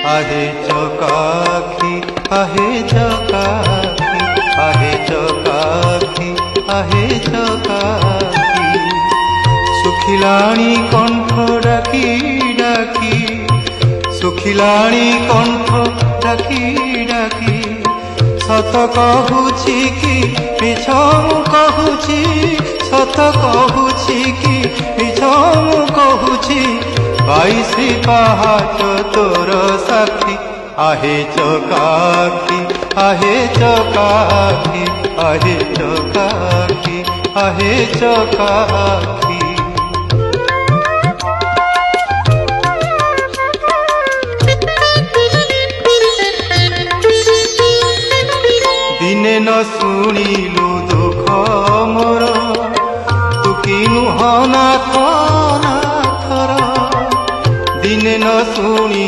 आहे चकाखी आहे चकाखी आहे चकाखी आहे चकाखी सुखिलाणी कंठ डाकी डाकी सुखिलाणी कंठ डाकी डाकी सत कहूची कि मिछ कहूची सत कहूची कि मिछ कहूची 22 पहाच तोर साक्षी आहे चकाखी आहे चकाखी आहे चकाखी आहे चकाखी दिने न शुणिलु दुख मोर तू किनु हना थरा दिने न शुणी